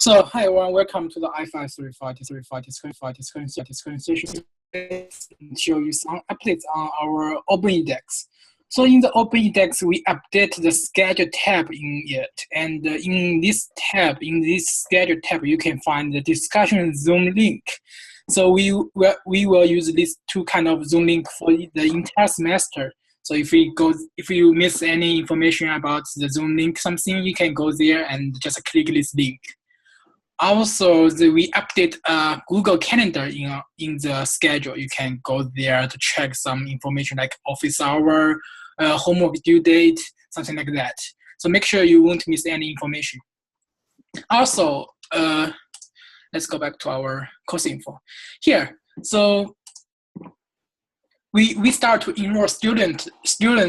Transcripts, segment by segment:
So, hi everyone, welcome to the I-535 discussion session. Show you some updates on our Open Index. So in the Open Index, we update the schedule tab in it. And in this schedule tab, you can find the discussion Zoom link. So we will use these two kind of Zoom link for the entire semester. So if you miss any information about the Zoom link, something, you can go there and just click this link. Also, we update Google Calendar in the schedule. You can go there to check some information like office hour, homework due date, something like that. So make sure you won't miss any information. Also, let's go back to our course info here. So we start to enroll students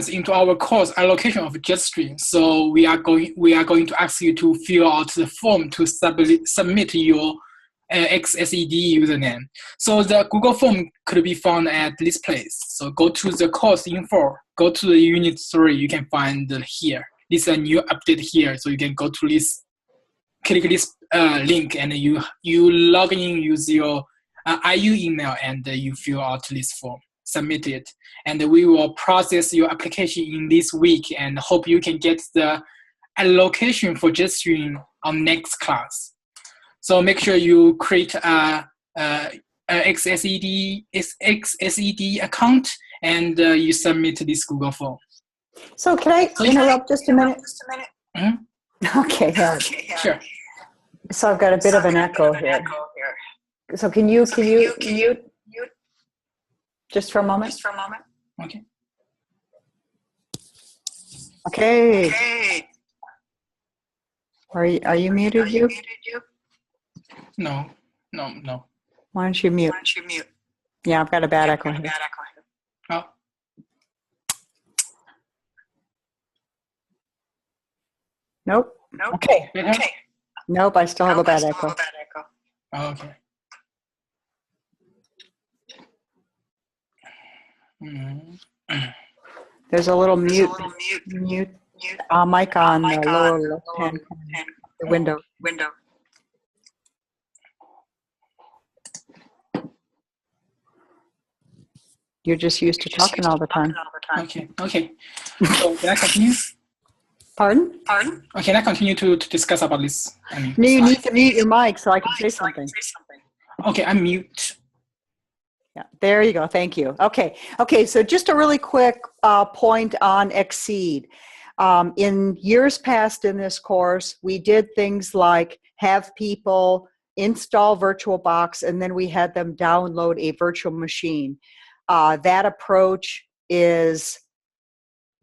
into our course allocation of JetStream. So we are going to ask you to fill out the form to submit your XSED username. So the Google form could be found at this place. So go to the course info, go to the unit 3. You can find here. This is a new update here. So you can go to this, click this link, and you log in, use your IU email, and you fill out this form. Submit it, and we will process your application in this week and hope you can get the allocation for JetStream on next class. So make sure you create a XSED account and you submit this Google form. So can I interrupt just a minute? Mm-hmm. Okay, yeah. Sure. So I've got a bit of an echo here. So can you just for a moment? Okay. Okay. Are you muted, you? No. Why don't you mute? Yeah, I've got a bad echo here. Oh. Nope. Okay. Nope, I still have a bad echo. Oh, okay. There's a little mute mic on the lower left-hand corner of the window. You're just used to talking all the time. Okay. So can I continue? Pardon? Okay, can I continue to discuss about this? No, you need to mute your mic so I can say something. Okay, I'm mute. Yeah, there you go. Thank you. Okay. So just a really quick point on Exceed. In years past in this course, we did things like have people install VirtualBox and then we had them download a virtual machine. That approach is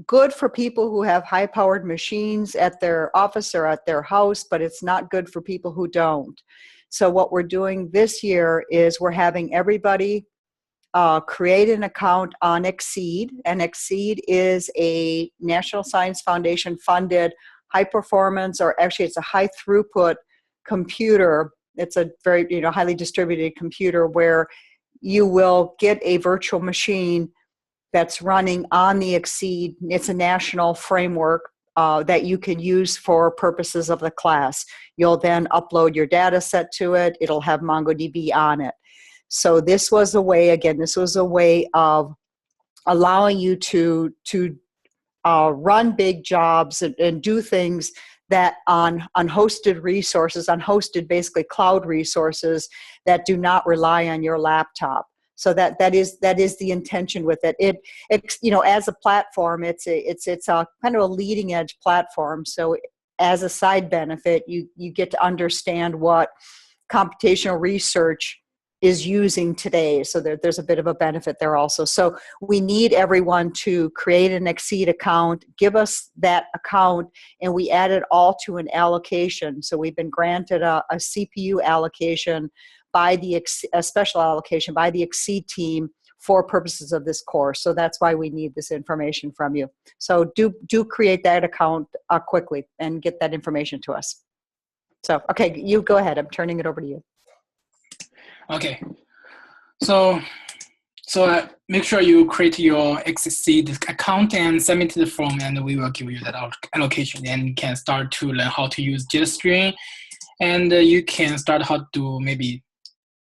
good for people who have high-powered machines at their office or at their house, but it's not good for people who don't. So what we're doing this year is we're having everybody create an account on Exceed, and Exceed is a National Science Foundation funded high performance, or actually it's a high throughput computer. It's a very highly distributed computer where you will get a virtual machine that's running on the Exceed. It's a national framework that you can use for purposes of the class. You'll then upload your data set to it. It'll have MongoDB on it. So this was a way of allowing you to run big jobs and do things that on hosted resources, on hosted basically cloud resources that do not rely on your laptop. So that is the intention with it. It as a platform, it's a kind of a leading edge platform. So as a side benefit, you get to understand what computational research is using today. So there's a bit of a benefit there also. So we need everyone to create an Exceed account, give us that account, and we add it all to an allocation. So we've been granted a CPU allocation by a special allocation by the Exceed team for purposes of this course. So that's why we need this information from you. So do create that account quickly and get that information to us. So, okay, you go ahead. I'm turning it over to you. Okay, so make sure you create your Exceed account and submit the form, and we will give you that allocation, and you can start to learn how to use JetStream and you can start how to maybe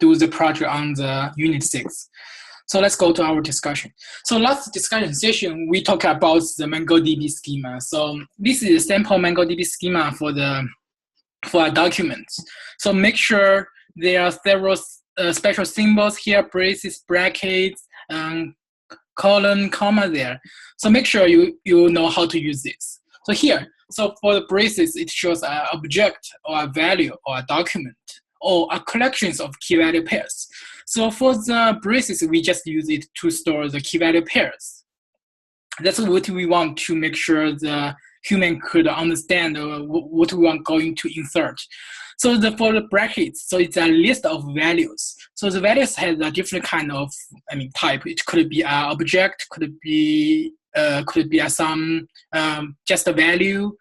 do the project on the Unit 6. So let's go to our discussion. So last discussion session, we talked about the MongoDB schema. So this is a sample MongoDB schema for our documents. So make sure there are several special symbols here, braces, brackets, colon, comma there. So make sure you know how to use this. So here, so for the braces, it shows an object or a value or a document or a collections of key value pairs. So for the braces, we just use it to store the key value pairs. That's what we want to make sure the human could understand what we want going to insert. So for the brackets, so it's a list of values. So the values has a different kind of, type. It could be an object, could be some just a value,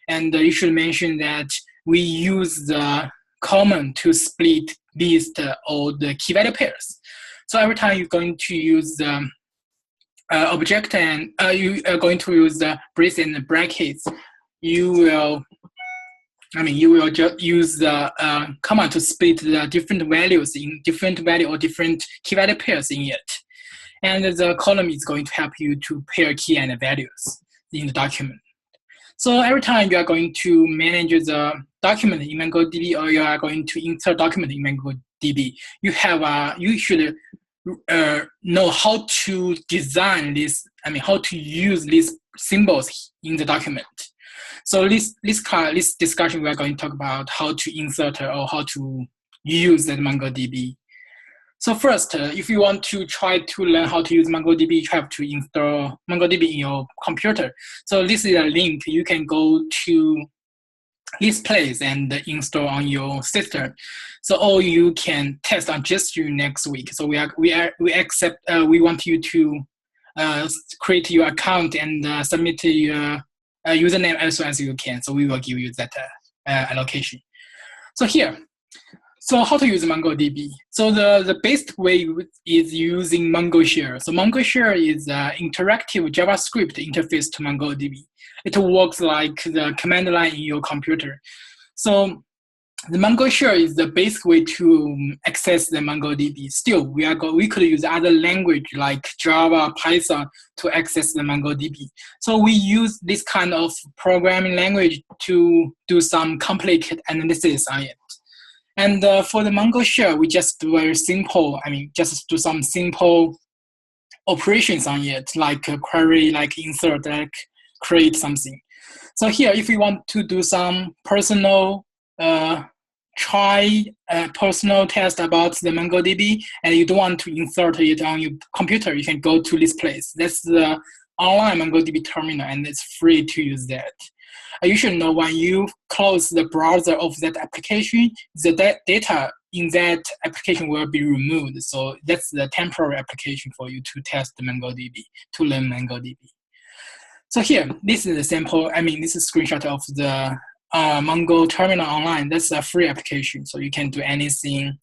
and you should mention that we use the common to split list or the key value pairs. So every time you're going to use the object and you are going to use the brace and the brackets, you will just use the command to split the different values in different value or different key value pairs in it. And the column is going to help you to pair key and values in the document. So every time you are going to manage the document in MongoDB or you are going to insert document in MongoDB, you should know how to design this, how to use these symbols in the document. So this discussion, we are going to talk about how to insert or how to use that MongoDB. So first, if you want to try to learn how to use MongoDB, you have to install MongoDB in your computer. So this is a link. You can go to this place and install on your system. So or you can test on just you next week. So we want you to create your account and submit your username as soon as you can. So we will give you that allocation. So here. So how to use MongoDB? So the best way is using MongoShare. So MongoShare is an interactive JavaScript interface to MongoDB. It works like the command line in your computer. So the MongoShare is the best way to access the MongoDB. Still, we could use other language like Java, Python to access the MongoDB. So we use this kind of programming language to do some complicated analysis on it. And for the MongoShare, we just do very simple, just do some simple operations on it, like a query, like insert, like create something. So here, if you want to do some personal personal test about the MongoDB and you don't want to insert it on your computer, you can go to this place. That's the online MongoDB terminal and it's free to use that. You should know when you close the browser of that application, the data in that application will be removed. So that's the temporary application for you to test the MongoDB, to learn MongoDB. So here, this is a sample, this is a screenshot of the Mongo terminal online. That's a free application. So you can do anything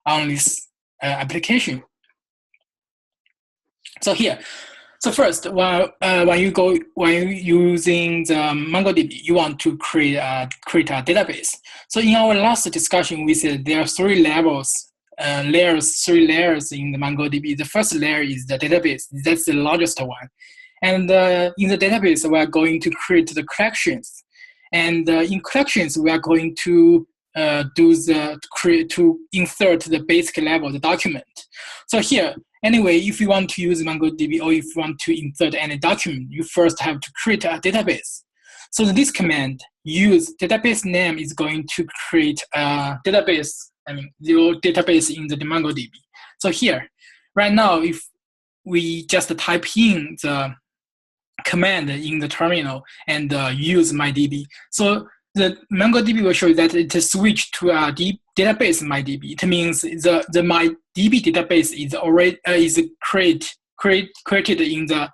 on this application. So here, so first, when you're using the MongoDB, you want to create a database. So in our last discussion, we said there are three layers in the MongoDB. The first layer is the database. That's the largest one. And in the database, we are going to create the collections. And in collections, we are going to insert the basic level, the document. So here, anyway, if you want to use MongoDB or if you want to insert any document, you first have to create a database. So this command, use database name, is going to create a database, your database in the MongoDB. So here, right now, if we just type in the command in the terminal and use MyDB, so the MongoDB will show you that it is switched to a database MyDB. It means the MyDB database is already created in the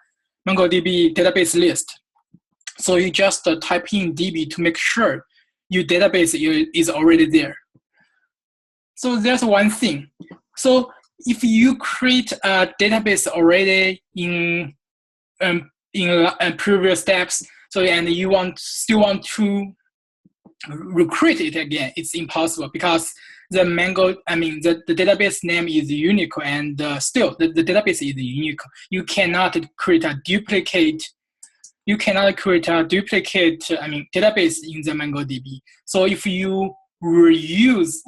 MongoDB database list. So you just type in DB to make sure your database is already there. So there's one thing. So if you create a database already in previous steps, so and you still want to recreate it again, it's impossible because the the database name is unique, and still the database is unique. You cannot create a duplicate. You cannot create a duplicate, database in the MongoDB. So if you use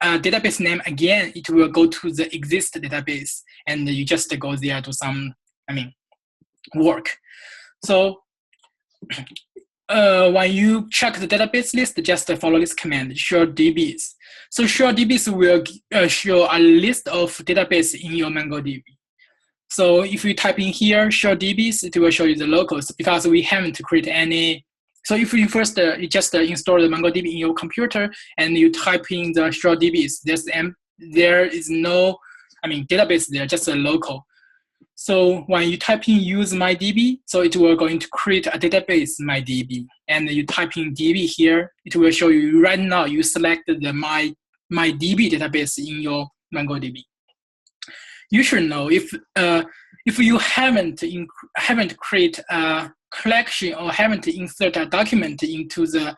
a database name again, it will go to the existing database, and you just go there to some, work. So when you check the database list, just follow this command, show DBs. So show DBs will show a list of database in your MongoDB. So if you type in here, show DBs, it will show you the locals because we haven't created any. So if you first you just install the MongoDB in your computer and you type in the show DBs, there is no, database there, just a local. So when you type in use MyDB, so it will going to create a database MyDB, and you type in DB here, it will show you right now you selected the MyDB database in your MongoDB. You should know if you haven't create a collection or haven't insert a document into the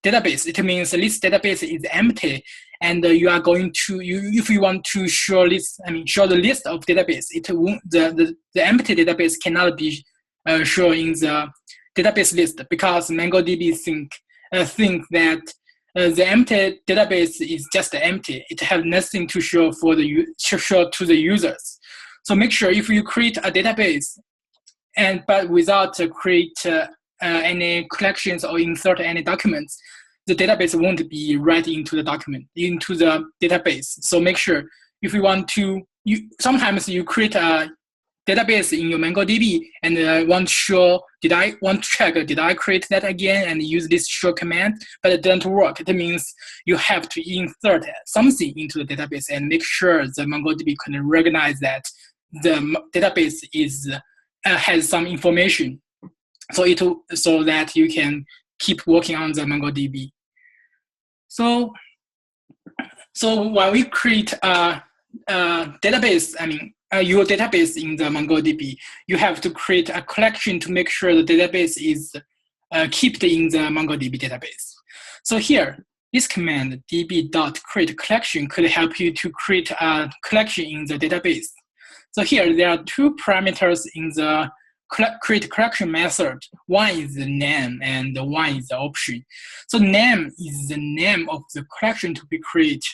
database, it means this database is empty, and you are going to if you want to show show the list of database, it won't, the empty database cannot be shown in the database list because MongoDB think that the empty database is just empty. It has nothing to show to the users. So make sure if you create a database but without create any collections or insert any documents, the database won't be read into the database. So make sure if you want to, sometimes you create a database in your MongoDB and want to check, did I create that again and use this show command, but it doesn't work. It means you have to insert something into the database and make sure the MongoDB can recognize that the database has some information, so that you can keep working on the MongoDB. So when we create a database, your database in the MongoDB, you have to create a collection to make sure the database is kept in the MongoDB database. So here, this command db.createCollection could help you to create a collection in the database. So here, there are two parameters in the create collection method. One is the name and one is the option. So name is the name of the collection to be created.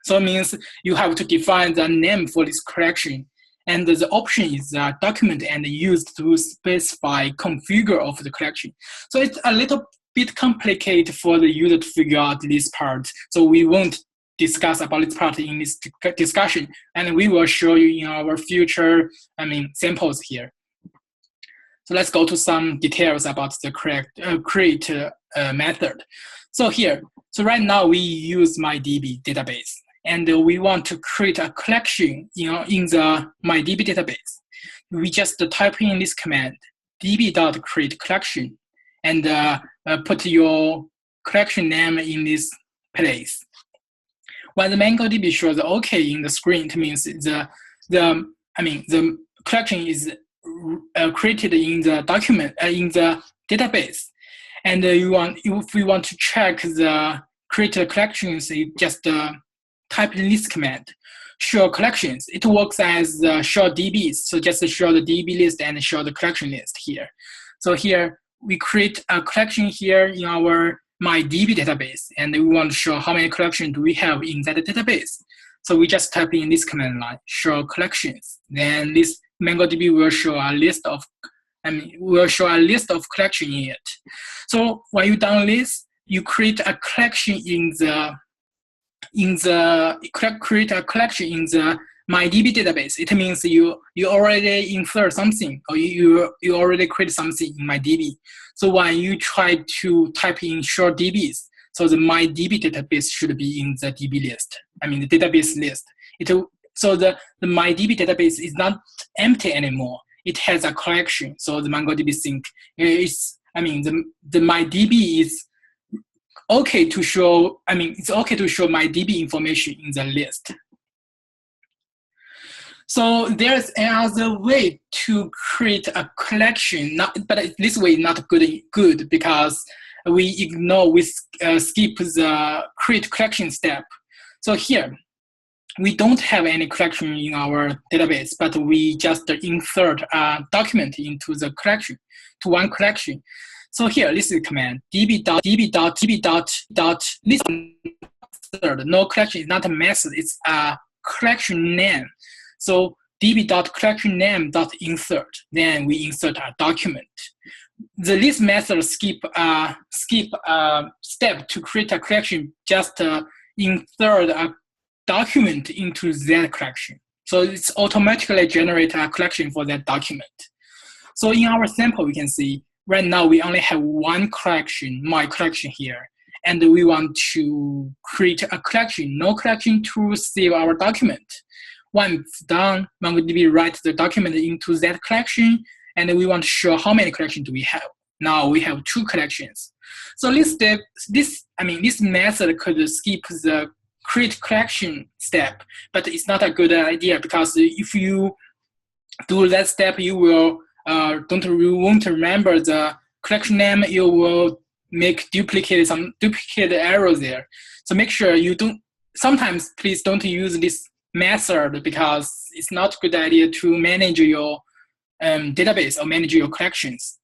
So it means you have to define the name for this collection. And the option is a document and used to specify configure of the collection. So it's a little bit complicated for the user to figure out this part. So we won't discuss about this part in this discussion, and we will show you in our future samples here. So let's go to some details about the create method. So here, right now we use MyDB database, and we want to create a collection in the MyDB database. We just type in this command, db.createCollection, and put your collection name in this place. When the MongoDB shows OK in the screen, it means the collection is created in the document in the database. And if we want to check the created collections, you just type in this command, show collections. It works as show DBs. So just show the DB list and show the collection list here. So here we create a collection here in our MyDB database, and we want to show how many collections do we have in that database. So we just type in this command line, show collections. Then this MongoDB will show a list of, collection in it. So when you done this, you create a collection create a collection in the MyDB database. It means you already insert something, or you already create something in MyDB. So when you try to type in show DBs, so the MyDB database should be in the DB list. The database list. So the MyDB database is not empty anymore. It has a collection. So the MongoDB think the MyDB is okay to show. It's okay to show MyDB information in the list. So there's another way to create a collection, but this way is not good because we ignore, we skip the create collection step. So here, we don't have any collection in our database, but we just insert a document into the collection, to one collection. So here, this is the command, db.list. No collection is not a method, it's a collection name. So db.collectionName.insert, then we insert a document. The list method skip a step to create a collection, just insert a document into that collection. So it's automatically generate a collection for that document. So in our sample, we can see right now we only have one collection, my collection here, and we want to create a collection, no collection to save our document. Once done, MongoDB writes the document into that collection, and we want to show how many collections do we have. Now we have 2 collections. So this method could skip the create collection step, but it's not a good idea, because if you do that step, you will won't remember the collection name. You will make some duplicate errors there. So make sure you don't. Sometimes please don't use this method, because it's not a good idea to manage your database or manage your collections.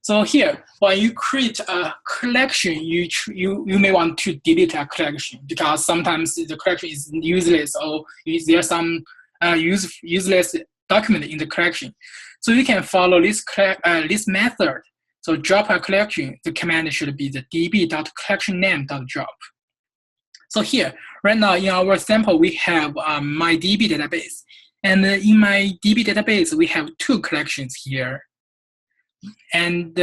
So here, when you create a collection, you may want to delete a collection, because sometimes the collection is useless, or there's some useless document in the collection. So you can follow this method. So drop a collection, the command should be the db.collectionname.drop. So here, right now in our sample, we have my DB database. And in my DB database, we have 2 collections here. And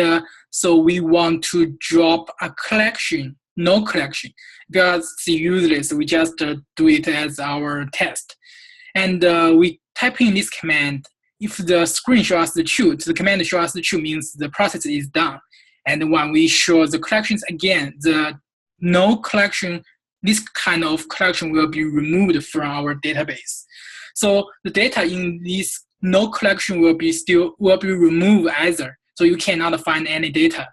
so we want to drop a collection, no collection, because it's useless. We just do it as our test. And we type in this command. If the screen shows the true, the command shows the true means the process is done. And when we show the collections again, the no collection, this kind of collection will be removed from our database. So the data in this no collection will be removed either. So you cannot find any data.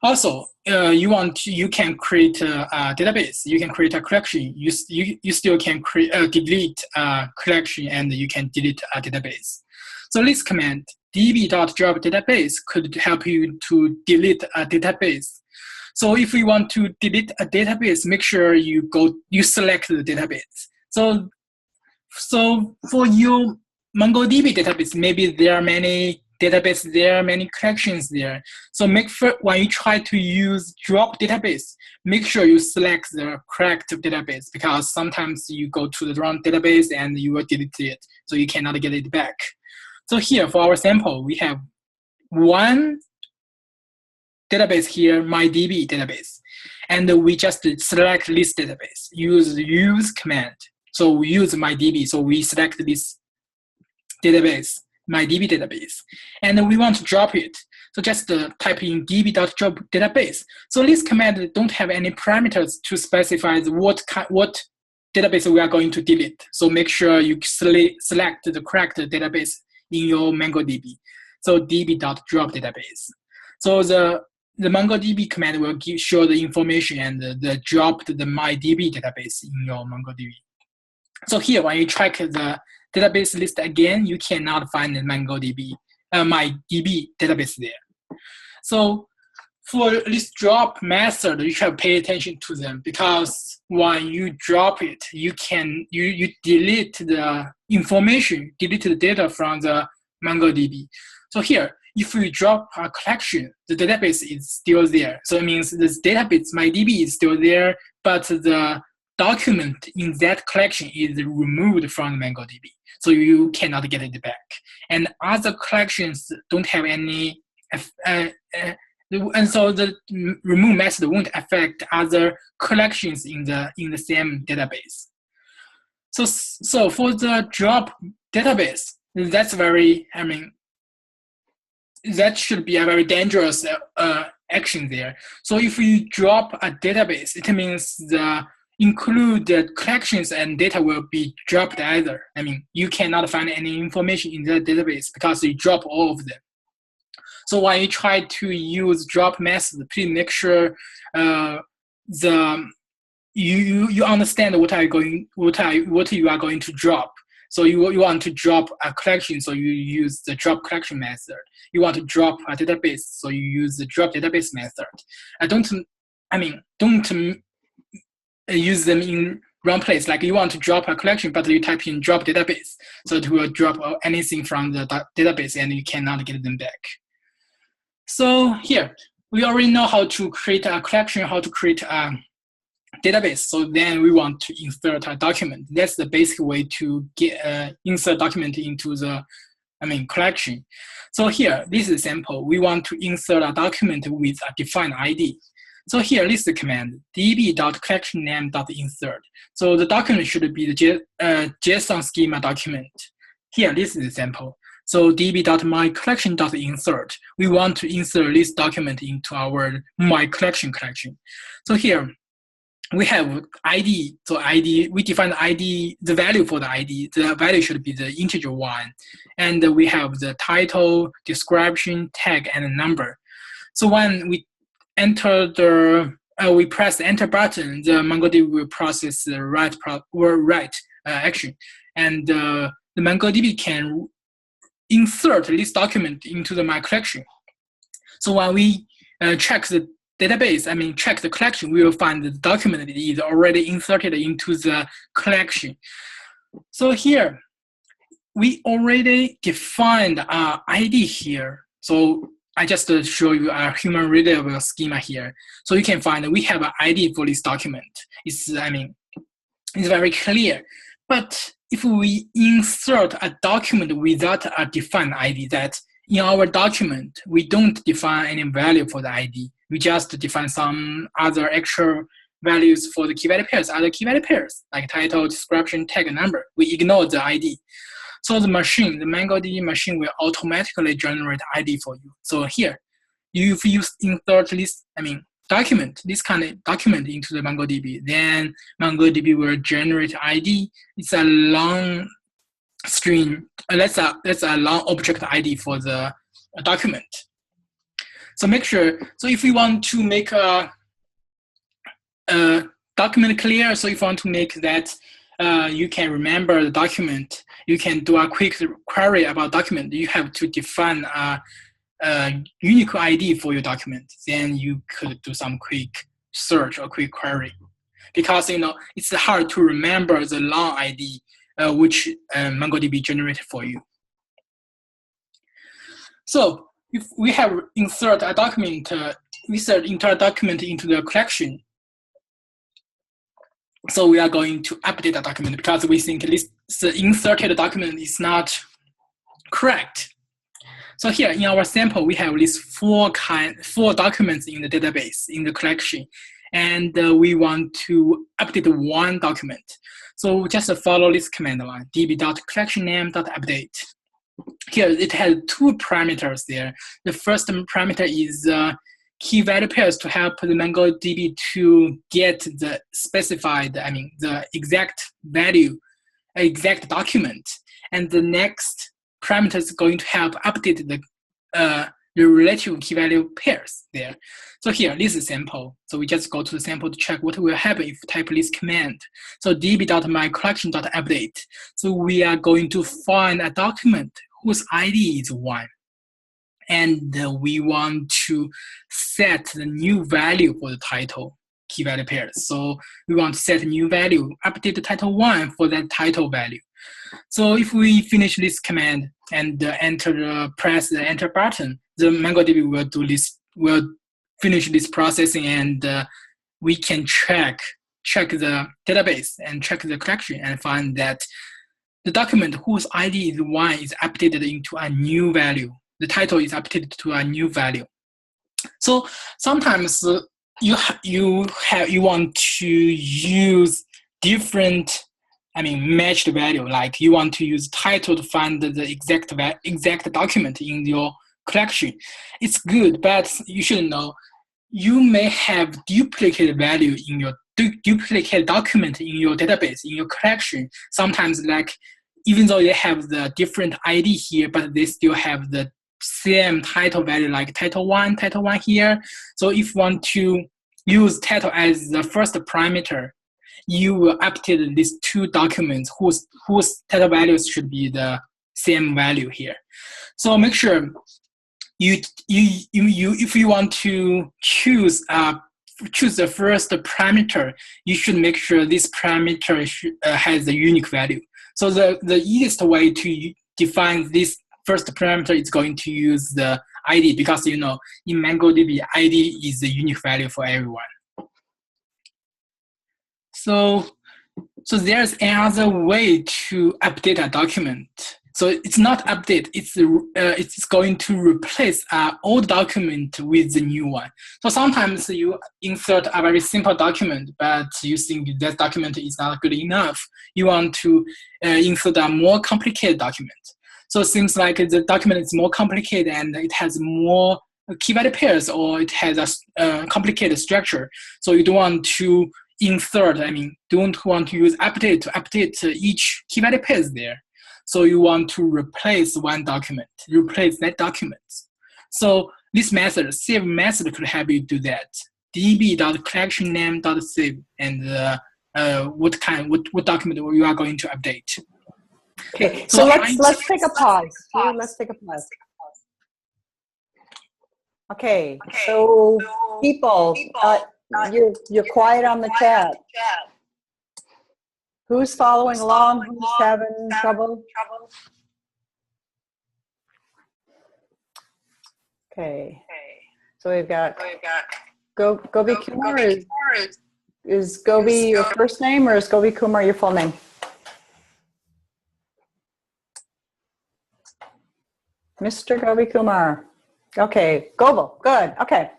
Also, you can create a database. You can create a collection. You still can delete a collection, and you can delete a database. So this command db.drop_database could help you to delete a database. So if you want to delete a database, make sure you select the database. So for your MongoDB database, maybe there are many databases there, many collections there. So when you try to use drop database, make sure you select the correct database, because sometimes you go to the wrong database and you will delete it, so you cannot get it back. So here for our sample, we have one database here, MyDB database, and we just select this database, use command. So we use MyDB, so we select this database, MyDB database, and we want to drop it. So just type in db.drop_database. So this command don't have any parameters to specify what database we are going to delete. So make sure you select the correct database in your MongoDB. So db.drop_database. So the MongoDB command will show the information and the drop the MyDB database in your MongoDB. So here, when you check the database list again, you cannot find the MongoDB, MyDB database there. So for this drop method, you should pay attention to them, because when you drop it, you delete the information, delete the data from the MongoDB. So here, if you drop a collection, the database is still there. So it means this database, MyDB, is still there, but the document in that collection is removed from MongoDB. So you cannot get it back. And other collections don't have any, and so the remove method won't affect other collections in the same database. So for the drop database, that's that should be a very dangerous action there. So if you drop a database, it means the included collections and data will be dropped either. You cannot find any information in that database because you drop all of them. So when you try to use drop method, please make sure you understand what you are going to drop. So you want to drop a collection, so you use the drop collection method. You want to drop a database, so you use the drop database method. Don't use them in wrong place. Like you want to drop a collection, but you type in drop database, so it will drop anything from the database, and you cannot get them back. So here we already know how to create a collection, how to create a database. So then we want to insert a document. That's the basic way to get insert document into the collection. So here, this is simple. We want to insert a document with a defined ID. So here, this is the command, db.collectionname.insert. So the document should be the JSON schema document. Here, this is the sample. So db.mycollection.insert. We want to insert this document into our mycollection collection. So here, we have ID. So ID, we define the ID, the value for the ID. The value should be the integer 1. And we have the title, description, tag, and a number. So when we enter we press the enter button, the MongoDB will process the write action. And the MongoDB can insert this document into my collection. So when we check the database, check the collection, we will find the document is already inserted into the collection. So here, we already defined our ID here. So I just show you a human readable schema here. So you can find that we have an ID for this document. It's very clear. But if we insert a document without a defined ID, that in our document, we don't define any value for the ID. We just define some other extra values for the key value pairs, other key value pairs, like title, description, tag, and number. We ignore the ID. So the MongoDB machine will automatically generate ID for you. So here, if you insert this, document, this kind of document into the MongoDB, then MongoDB will generate ID. It's a long string, that's a long object ID for the document. So make sure, so if you want to make a document clear, so if you want to make that you can remember the document, you can do a quick query about document, you have to define a unique ID for your document. Then you could do some quick search or quick query. Because it's hard to remember the long ID which MongoDB generated for you. So if we have insert a document, entire document into the collection, so we are going to update the document because we think the inserted document is not correct. So here in our sample, we have these four documents in the database, in the collection, and we want to update one document. So just follow this command line, db.collectionname.update. Here it has two parameters there. The first parameter is key value pairs to help the MongoDB to get the specified, the exact value, exact document. And the next parameter is going to help update the relative key value pairs there. So here, this is sample. So we just go to the sample to check what will happen if we type this command. So db.mycollection.update. So we are going to find a document whose ID is 1. And we want to set the new value for the title key value pairs. So we want to set a new value, update the title 1 for that title value. So if we finish this command and press the enter button, the MongoDB will finish this processing, and we can check the database and check the collection and find that the document whose ID is 1 is updated into a new value. The title is updated to a new value. So sometimes you want to use different matched value, like you want to use title to find the exact document in your collection. It's good, but you should know you may have duplicate value in your duplicate document in your database, in your collection. Sometimes, like, even though they have the different ID here, but they still have the same title value like title one here. So if you want to use title as the first parameter, you will update these two documents whose title values should be the same value here. So make sure you if you want to choose the first parameter, you should make sure this parameter has a unique value. So the easiest way to define this first parameter is going to use the ID, because in MongoDB, ID is the unique value for everyone. So there's another way to update a document. So it's not update, it's going to replace an old document with the new one. So sometimes you insert a very simple document, but you think that document is not good enough. You want to insert a more complicated document. So it seems like the document is more complicated and it has more key value pairs, or it has a complicated structure. So you don't want to don't want to use update to update each key value pairs there. So you want to replace one document, replace that document. So this method, save method, could help you do that. db.collectionname.save, and what document you are going to update. Okay, so let's take a pause. Let's take a pause. Okay, so people, you're quiet on the chat. Who's following along? Who's having trouble? Okay. So we've got Gobi Kumar. Is Gobi your first name, or is Gobi Kumar your full name? Mr. Gobi Kumar. Okay. Gobil. Good. Okay.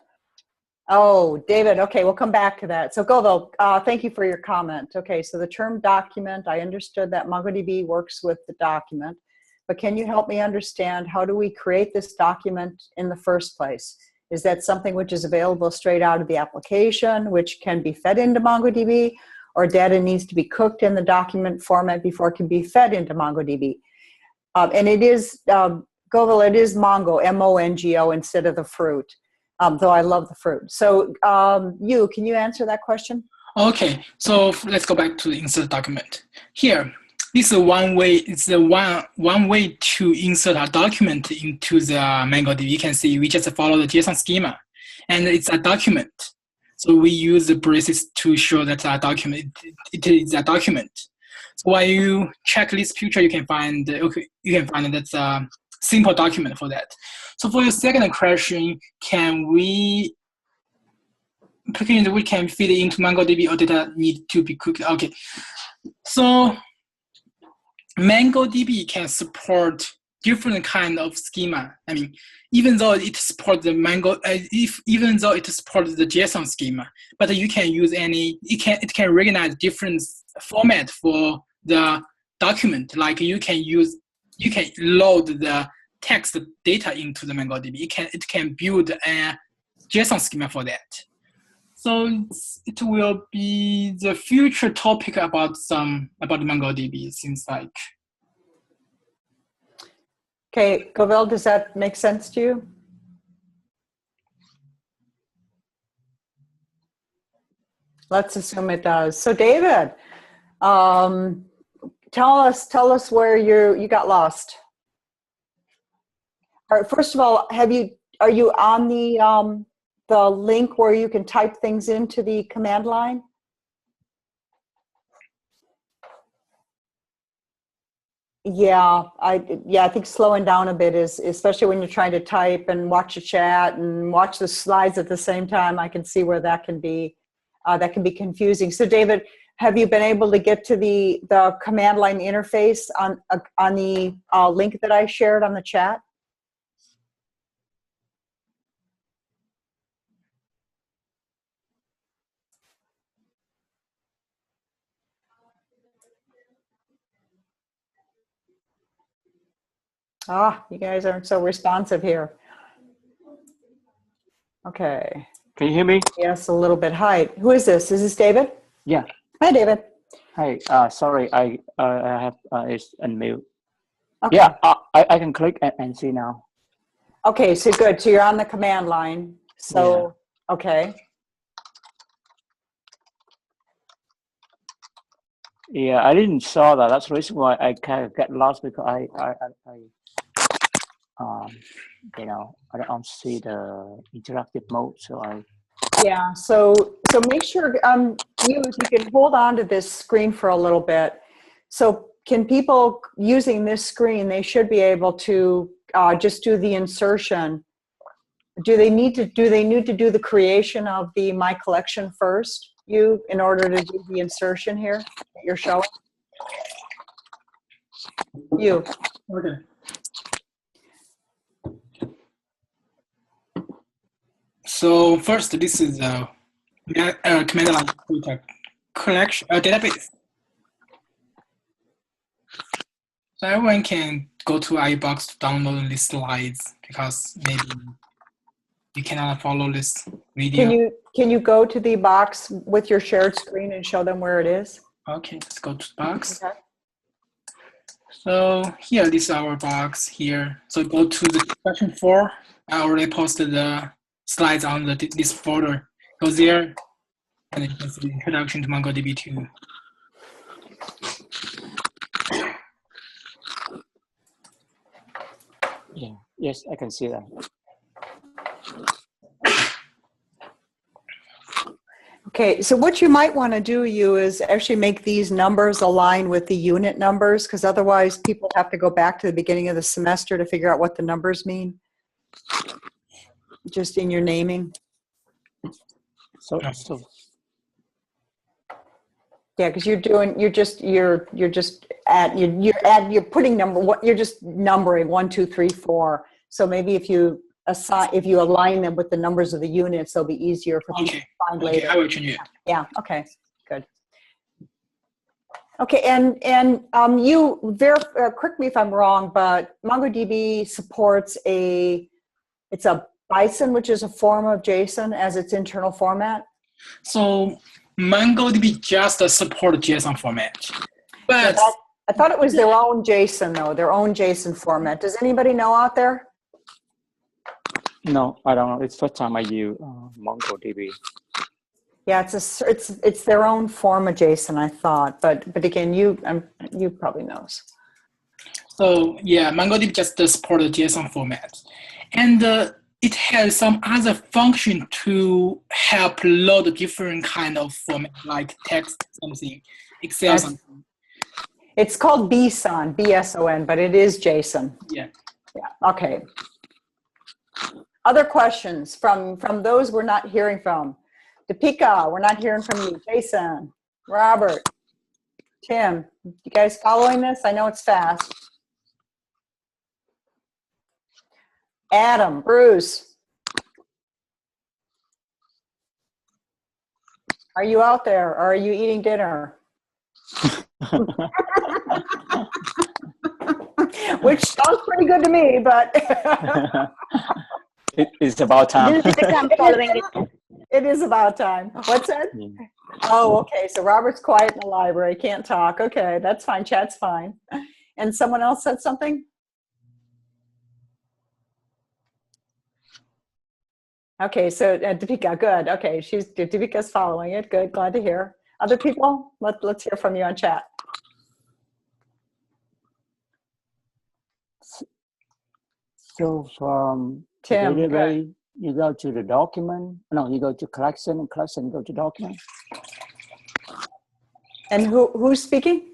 Oh, David. Okay, we'll come back to that. So Gobil, thank you for your comment. Okay, so the term document, I understood that MongoDB works with the document, but can you help me understand, how do we create this document in the first place? Is that something which is available straight out of the application, which can be fed into MongoDB, or data needs to be cooked in the document format before it can be fed into MongoDB? And it is, Gobil, it is Mongo, M-O-N-G-O, instead of the fruit. Though I love the fruit. So can you answer that question? Okay, so let's go back to the insert document. Here, this is one way. It's the one way to insert a document into the MongoDB. You can see we just follow the JSON schema, and it's a document. So we use the braces to show that a document. It is a document. So while you check this picture, you can find that's a simple document for that. So for your second question, can we fit it into MongoDB, or data need to be cooked? Okay, so MongoDB can support different kind of schema. Even though it supports the even though it supports the JSON schema, but you can use it can recognize different format for the document. Like you can load the text data into the MongoDB. It can build a JSON schema for that. So it will be the future topic about MongoDB, it seems like. Okay, Gobil, does that make sense to you? Let's assume it does. So David, tell us where you got lost. All right, first of all, are you on the link where you can type things into the command line? Yeah, I think slowing down a bit is, especially when you're trying to type and watch a chat and watch the slides at the same time. I can see where that can be confusing. So David, have you been able to get to the command line interface on the link that I shared on the chat? You guys aren't so responsive here. Okay. Can you hear me? Yes, a little bit. Hi, who is this? Is this David? Yeah. Hi, David. Hi. Sorry, I have it's unmute. Okay. Yeah, I can click and see now. Okay, so good. So you're on the command line. So, okay. Yeah, I didn't saw that. That's the reason why I kind of get lost because you know, I don't see the interactive mode. So Yeah, so make sure if you can hold on to this screen for a little bit. So can people using this screen, they should be able to just do the insertion. Do they need to do the creation of the My Collection first, in order to do the insertion here that you're showing? Okay. So first, this is a command line data collection database. So everyone can go to iBox to download these slides because maybe you cannot follow this video. Can you go to the box with your shared screen and show them where it is? Okay, let's go to the box. Okay. So here, this is our box here. So go to the section 4. I already posted the slides on this folder. Go there, and you can see the introduction to MongoDB 2. yeah, yes, I can see that. Okay, so what you might want to do, is actually make these numbers align with the unit numbers, because otherwise people have to go back to the beginning of the semester to figure out what the numbers mean, just in your naming. So Yeah, because you're putting you're just numbering 1, 2, 3, 4. So maybe if you align them with the numbers of the units, they'll be easier for people to find later. I will change it. Yeah. Okay. Good. Okay. And correct me if I'm wrong, but MongoDB supports it's a Bison, which is a form of JSON as its internal format. So MongoDB just support JSON format, but I thought it was their own JSON though, their own JSON format. Does anybody know out there? no, I don't know. It's first time I use MongoDB. Yeah, it's their own form of JSON, I thought, but again, you probably knows. So yeah, MongoDB just support the JSON format, and it has some other function to help load different kind of format, like text something, Excel something. It's called BSON, BSON, but it is JSON. Yeah. Yeah. Okay. Other questions from those we're not hearing from? Deepika, we're not hearing from you. Jason, Robert, Tim, you guys following this? I know it's fast. Adam, Bruce. Are you out there or are you eating dinner? Which sounds pretty good to me, but it's about time. It is about time. What's that? Yeah. Oh, okay. So Robert's quiet in the library, can't talk. Okay, that's fine. Chat's fine. And someone else said something? Okay, so Deepika, good. Okay, Deepika's following it. Good, glad to hear. Other people, let's hear from you on chat. So from Tim, database, you go to the document. No, you go to collection, and collection, you go to document. And who's speaking?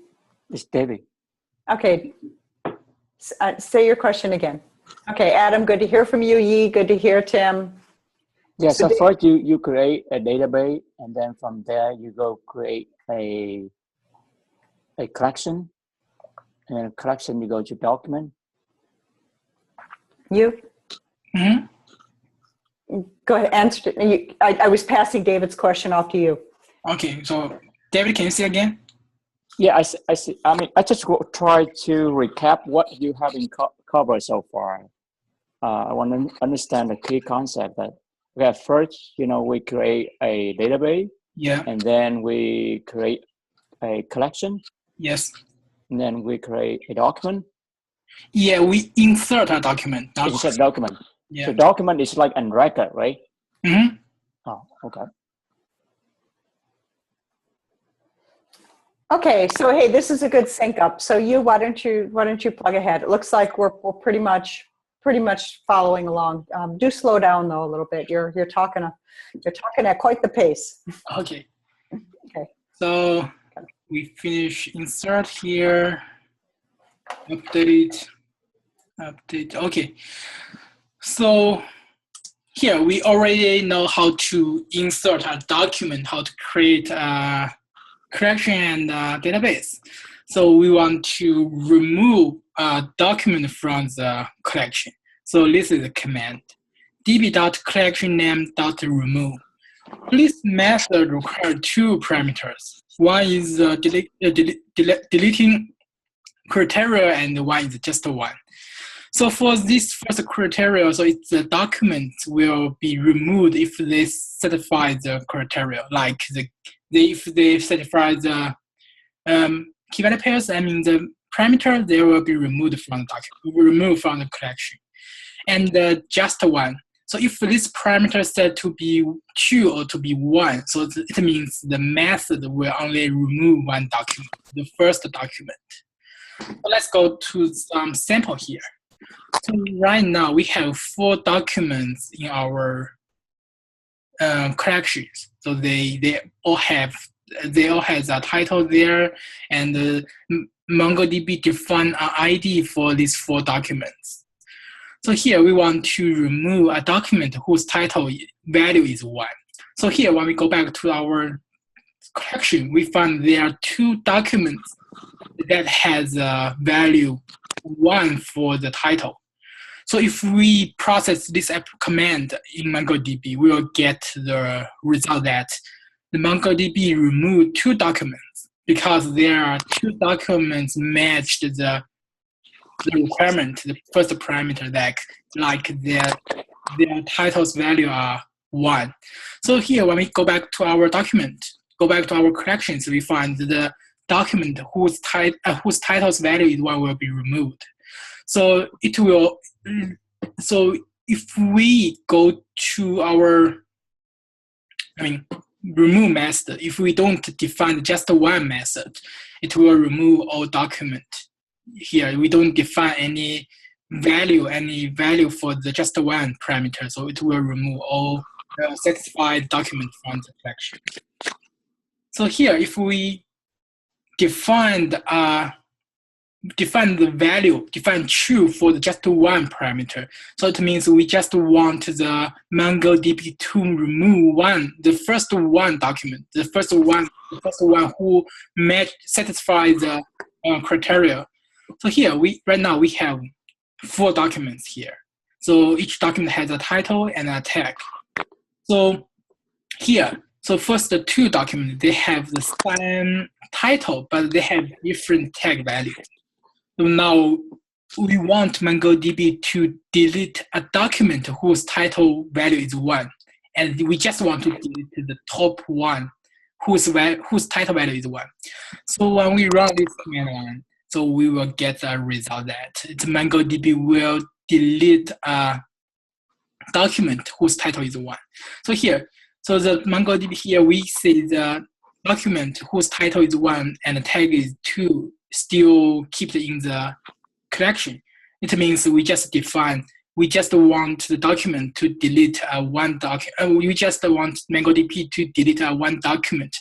It's David. Okay, say your question again. Okay, Adam, good to hear from you. Yi, good to hear. Tim. Yeah, so first you create a database, and then from there you go create a collection, and then collection you go to document. You? Mm-hmm. Go ahead, answer. I was passing David's question off to you. Okay, so David, can you see again? Yeah, I see. I mean, I just try to recap what you have covered so far. I want to understand the key concept that first, we create a database. Yeah. And then we create a collection. Yes. And then we create a document. Yeah, we insert a document. Insert document. Yeah. So document is like a record, right? Mm-hmm. Oh, okay. Okay, so hey, this is a good sync up. So why don't you plug ahead? It looks like we're pretty much following along. Do slow down though a little bit. You're talking at quite the pace. Okay. Okay. So we finish insert here, update. Okay. So here we already know how to insert a document, how to create a collection and a database. So we want to remove a document from the collection. So this is the command: db.collectionname.remove. This method requires two parameters. One is deleting criteria, and one is just one. So for this first criteria, so it's the document will be removed if they satisfy the criteria, like if they satisfy the key value pairs, I mean the parameter, they will be removed from the document, removed from the collection. And just one. So if this parameter is set to be 2 or to be 1, so it means the method will only remove one document, the first document. So let's go to some sample here. So right now we have 4 documents in our collections. So they all have a title there, and MongoDB define an ID for these 4 documents. So here we want to remove a document whose title value is 1. So here when we go back to our collection, we find there are 2 documents that has a value 1 for the title. So if we process this command in MongoDB, we will get the result that the MongoDB removed 2 documents because there are 2 documents matched the requirement, the first parameter, like their titles value are 1. So here, when we go back to our document, go back to our collections, we find the document whose title's value is 1 will be removed. So it will. So if we go to our, remove method, if we don't define just one method, it will remove all document. Here we don't define any value for the just one parameter, so it will remove all satisfied document from the collection. So here, if we define true for the just one parameter, so it means we just want the MongoDB to remove the first one document, the first one who satisfies the criteria. So here right now we have 4 documents here. So each document has a title and a tag. So here, so first the 2 documents, they have the same title, but they have different tag values. So now we want MongoDB to delete a document whose title value is 1, and we just want to delete the top one whose title value is 1. So when we run this command line, so we will get a result that MongoDB will delete a document whose title is 1. So here, so the MongoDB here, we see the document whose title is 1 and the tag is 2 still keep in the collection. It means we just want the document to delete one document. We just want MongoDB to delete one document,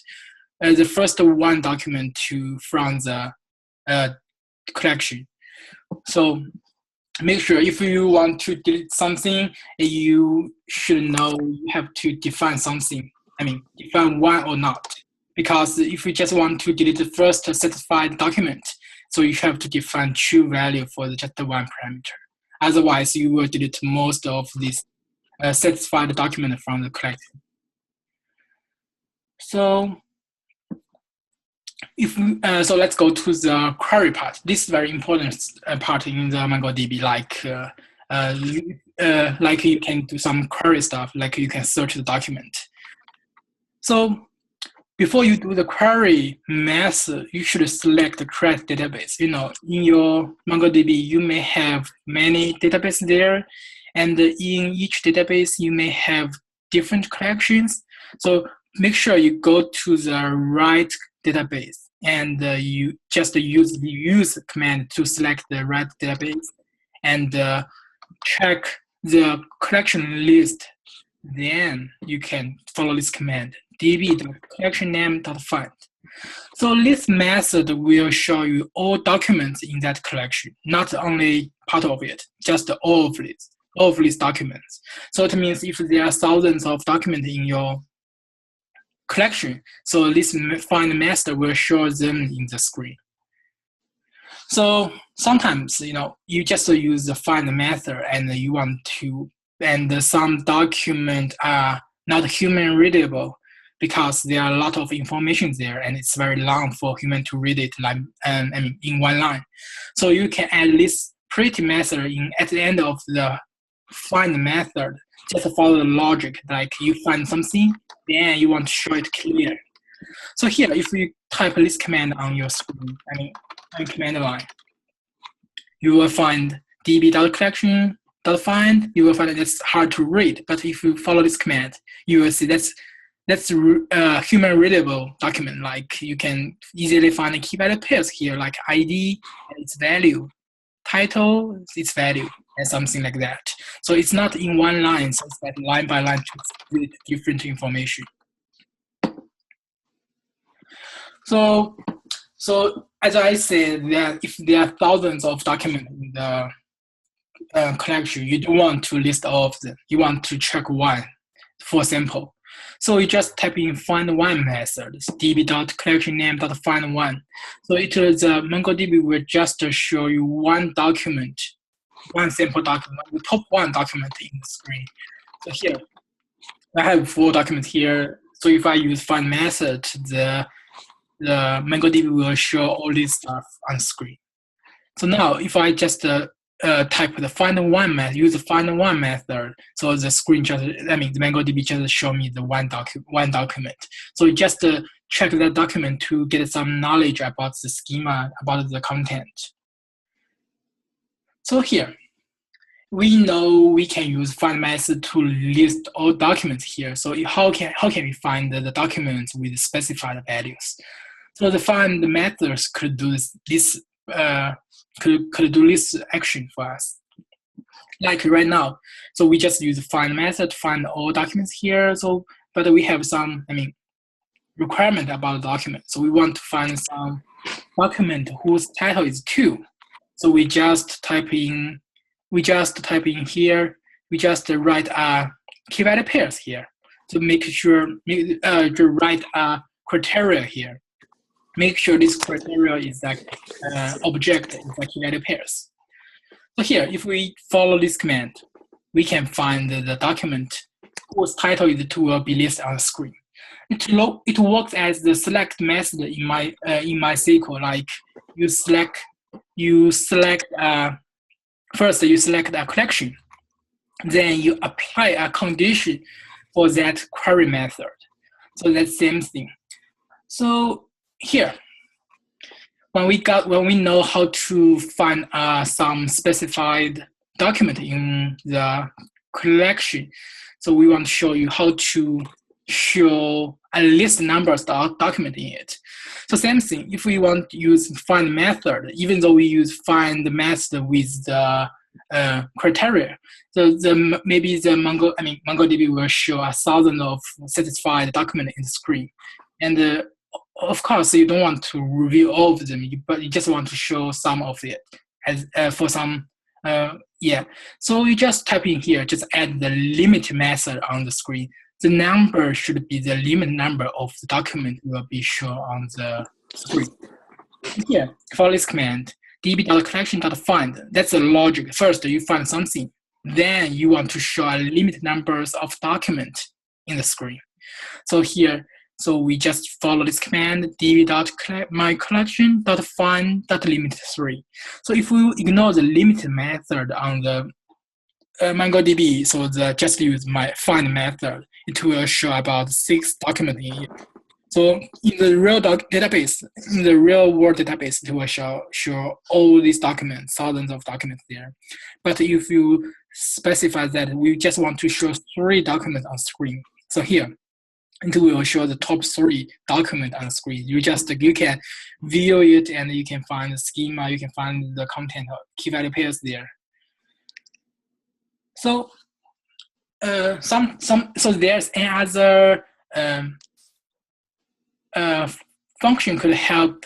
the first one document from the collection. So make sure if you want to delete something, you should know you have to define something. Define 1 or not. Because if you just want to delete the first satisfied document, so you have to define true value for just one parameter. Otherwise, you will delete most of these satisfied document from the collection. So so let's go to the query part. This is very important part in the MongoDB. Like you can do some query stuff, like you can search the document. So before you do the query method, you should select the correct database. In your MongoDB, you may have many databases there, And in each database, you may have different collections. So make sure you go to the right database, and you just use the use command to select the right database, and check the collection list. Then you can follow this command, db.collectionname.find. So this method will show you all documents in that collection, not only part of it, just all of these documents. So it means if there are thousands of documents in your collection, so this find method will show them in the screen. So sometimes, you just use the find method and you want to, and some documents are not human readable because there are a lot of information there and it's very long for human to read it in one line. So you can add this pretty method at the end of the find method. Just follow the logic, like you find something, then you want to show it clear. So here, if you type this command on your screen, on command line, you will find db.collection.find. You will find that it's hard to read, but if you follow this command, you will see that's a human readable document. Like you can easily find the key value pairs here, like ID and its value, title, its value, and something like that. So it's not in one line, so it's like line by line to read different information. So as I said, that if there are thousands of documents in the collection, you don't want to list all of them. You want to check one for sample. So you just type in find one method, db.collectionname.find1. So the MongoDB will just show you one document, one sample document, the top one document in the screen. So here, I have 4 documents here. So if I use find method, the MongoDB will show all this stuff on screen. So now if I just type the find one method, use the find one method, so the screen just, the MongoDB just show me the one document. So you just check that document to get some knowledge about the schema, about the content. So here, we know we can use find method to list all documents here. So how can we find the documents with specified values? So the find methods could do this action for us. Like right now, so we just use find method to find all documents here. So, but we have some, requirement about the document. So we want to find some document whose title is 2. So we just type in here. We just write key value pairs here to make sure to write criteria here. Make sure this criteria is like object is like key value pairs. So here, if we follow this command, we can find the document whose title is 2 will be listed on the screen. It works as the select method in my SQL. Like first you select a collection, then you apply a condition for that query method. So that's the same thing. So here, when we know how to find some specified document in the collection, so we want to show you how to show a list number of document in it. So same thing, if we want to use find method, even though we use find method with the criteria, so maybe the MongoDB will show 1,000 of satisfied document in the screen, and of course you don't want to review all of them, but you just want to show some of it as for some So you just type in here, just add the limit method on the screen. The number should be the limit number of the document will be shown on the screen. Here, for this command, db.collection.find, that's the logic. First, you find something, then you want to show a limit numbers of document in the screen. So here, so we just follow this command, db.mycollection.find.limit3. So if we ignore the limit method on the MongoDB, so just use my find method, it will show about 6 documents in here. So in the real database, in the real world database, it will show all these documents, thousands of documents there. But if you specifies that we just want to show 3 documents on screen. So here, and we will show the top 3 documents on screen. You can view it and you can find the schema, you can find the content of key value pairs there. So so there's another function could help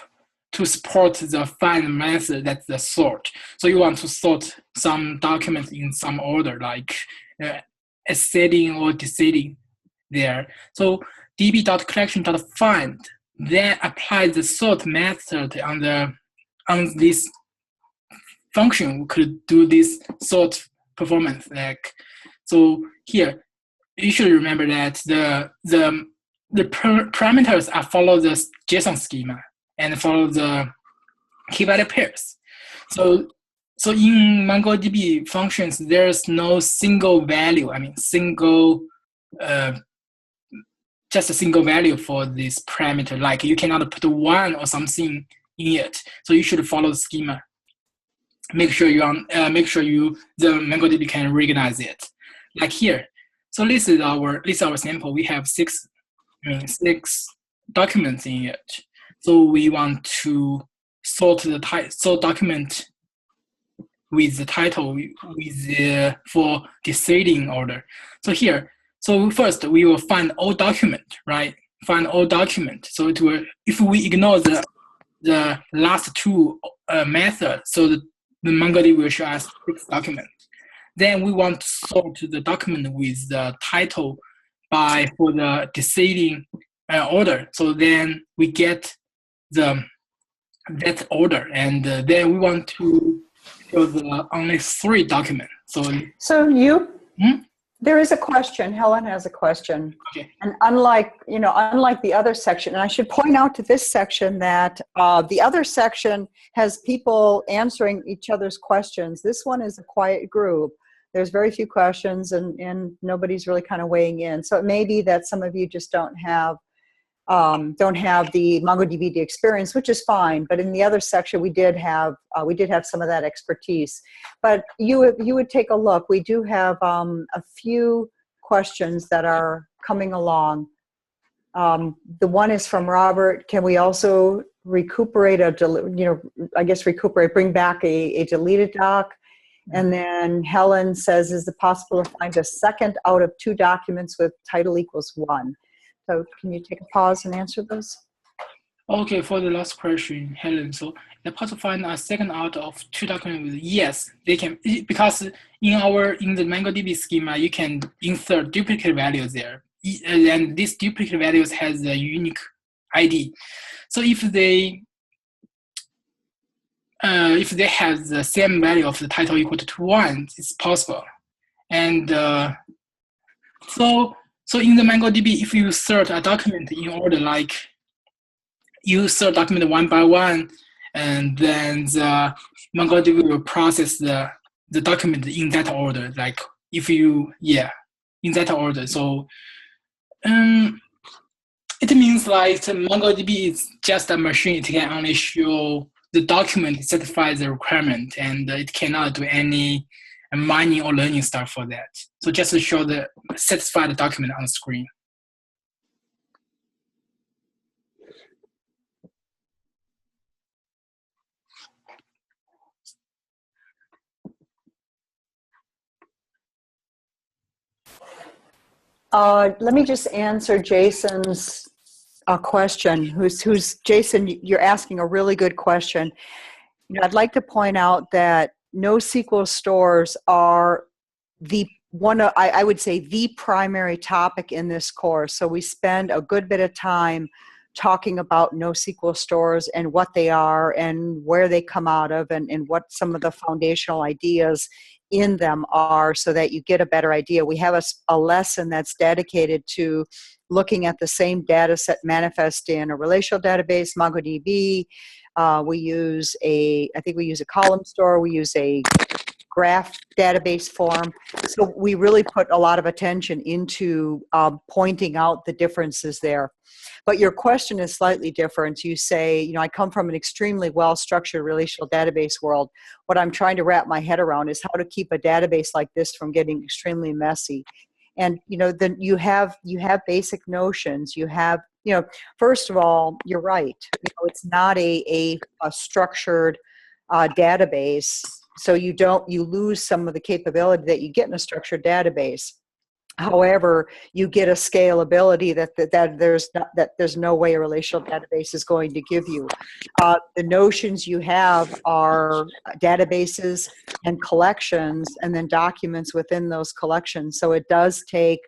to support the find method, that's the sort. So you want to sort some documents in some order, like ascending or descending there. So db.collection.find then apply the sort method on this function. We could do this sort performance. So here, you should remember that the parameters are follow the JSON schema and follow the key value pairs. So in MongoDB functions, there's no single value. Just a single value for this parameter. Like you cannot put 1 or something in it. So you should follow the schema. Make sure the MongoDB can recognize it. Like here. So this is our sample. We have 6 documents in it. So we want to sort document with the title for descending order. So here, first we will find all document, right? Find all document. So if we ignore the last 2 methods, so the MongoDB will show us 6 documents. Then we want to sort the document with the title for the descending order. So then we get that order, and then we want to show the only 3 documents. There is a question. Helen has a question. Okay. And unlike the other section, and I should point out to this section that the other section has people answering each other's questions. This one is a quiet group. There's very few questions and nobody's really kind of weighing in. So it may be that some of you just don't have the MongoDB experience, which is fine. But in the other section, we did have some of that expertise. But you would take a look. We do have a few questions that are coming along. The one is from Robert. Can we also recuperate bring back a deleted doc? And then Helen says, is it possible to find a second out of 2 documents with title equals 1? So can you take a pause and answer those? Okay, for the last question, Helen. So the possible to find a second out of 2 documents. Yes, they can, because in the MongoDB schema, you can insert duplicate values there, and these duplicate values has a unique ID. So if they have the same value of the title equal to 1, it's possible. And so in the MongoDB, if you sort a document in order, like you sort document 1 by 1, and then the MongoDB will process the document in that order. Like in that order. So it means like MongoDB is just a machine. It can only show the document satisfies the requirement, and it cannot do any mining or learning stuff for that. So just to show the satisfied document on the screen. Let me just answer Jason's question. Who's Jason? You're asking a really good question. I'd like to point out that NoSQL stores are I would say the primary topic in this course. So we spend a good bit of time talking about NoSQL stores and what they are and where they come out of and what some of the foundational ideas in them are, so that you get a better idea. We have a lesson that's dedicated to looking at the same data set manifest in a relational database, MongoDB. I think we use a column store. We use a graph database form. So we really put a lot of attention into pointing out the differences there. But your question is slightly different. You say, you know, I come from an extremely well-structured relational database world. What I'm trying to wrap my head around is how to keep a database like this from getting extremely messy. And, you know, then you have basic notions. You have, you know, first of all, you're right. You know, it's not a structured database. So you lose some of the capability that you get in a structured database. However, you get a scalability that there's no way a relational database is going to give you. The notions you have are databases and collections, and then documents within those collections. So it does take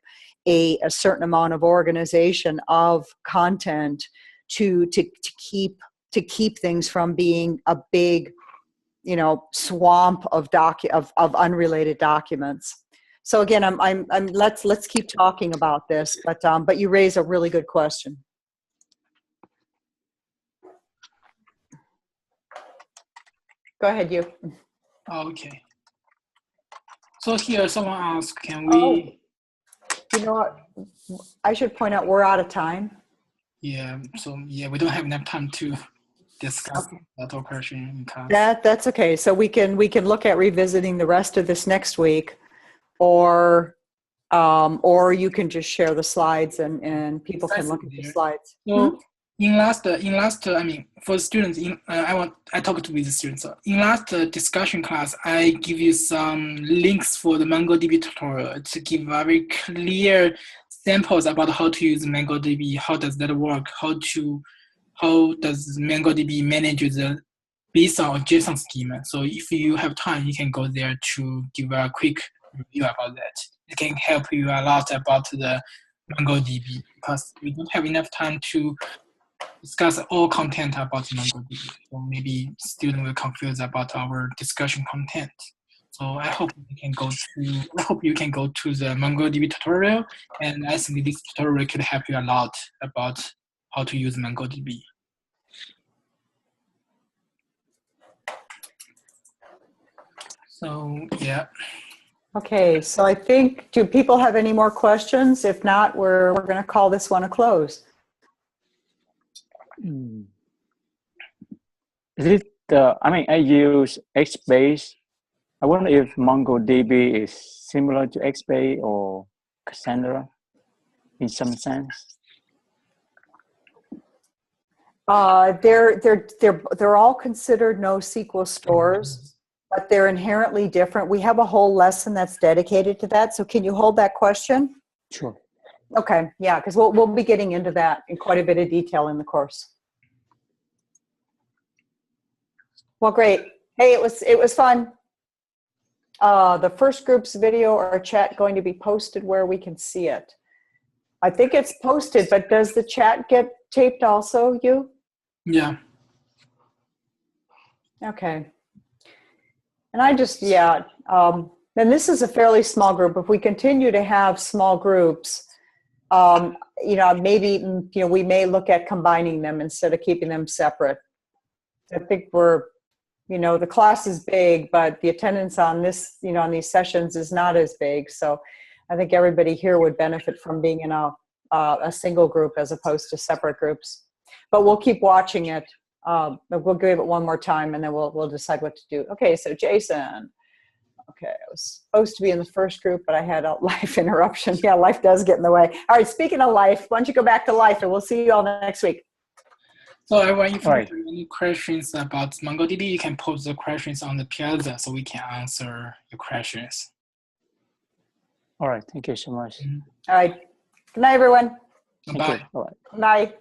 a certain amount of organization of content to keep things from being a big, you know, swamp of unrelated documents. So again, let's keep talking about this, but you raise a really good question. Go ahead, you. Okay. So here, someone asked, can we? You know what? I should point out we're out of time. Yeah. So yeah, we don't have enough time to discuss that whole question in class. That's okay. So we can look at revisiting the rest of this next week, or you can just share the slides and people can look at the slides. So in last, I mean, for students, I talked with the students. So in last discussion class, I give you some links for the MongoDB tutorial to give very clear samples about how to use MongoDB, how does that work, how does MongoDB manage the JSON or JSON schema. So if you have time, you can go there to give a quick review about that. It can help you a lot about the MongoDB because we don't have enough time to discuss all content about MongoDB. So maybe students will confuse about our discussion content. So I hope you can go to the MongoDB tutorial, and I think this tutorial could help you a lot about how to use MongoDB. So yeah. Okay, so I think, do people have any more questions? If not, we're going to call this one a close. Is it I mean, I use HBase. I wonder if MongoDB is similar to HBase or Cassandra in some sense. They're all considered NoSQL stores, but they're inherently different. We have a whole lesson that's dedicated to that. So can you hold that question? Sure. Okay, yeah, because we'll be getting into that in quite a bit of detail in the course. Well, great. Hey, it was fun. The first group's video or chat going to be posted where we can see it? I think it's posted, but does the chat get taped also, you? Yeah. Okay. And I just, yeah, and this is a fairly small group. If we continue to have small groups, you know, maybe, you know, we may look at combining them instead of keeping them separate. I think you know, the class is big, but the attendance on this, you know, on these sessions is not as big. So I think everybody here would benefit from being in a single group as opposed to separate groups. But we'll keep watching it. We'll give it one more time and then we'll decide what to do. Okay, so Jason. Okay, I was supposed to be in the first group, but I had a life interruption. Yeah, life does get in the way. All right, speaking of life, why don't you go back to life and we'll see you all next week. So everyone, if you have any questions about MongoDB, you can post the questions on the Piazza so we can answer your questions. All right, thank you so much. All right, good night, everyone. Bye. Bye. Bye.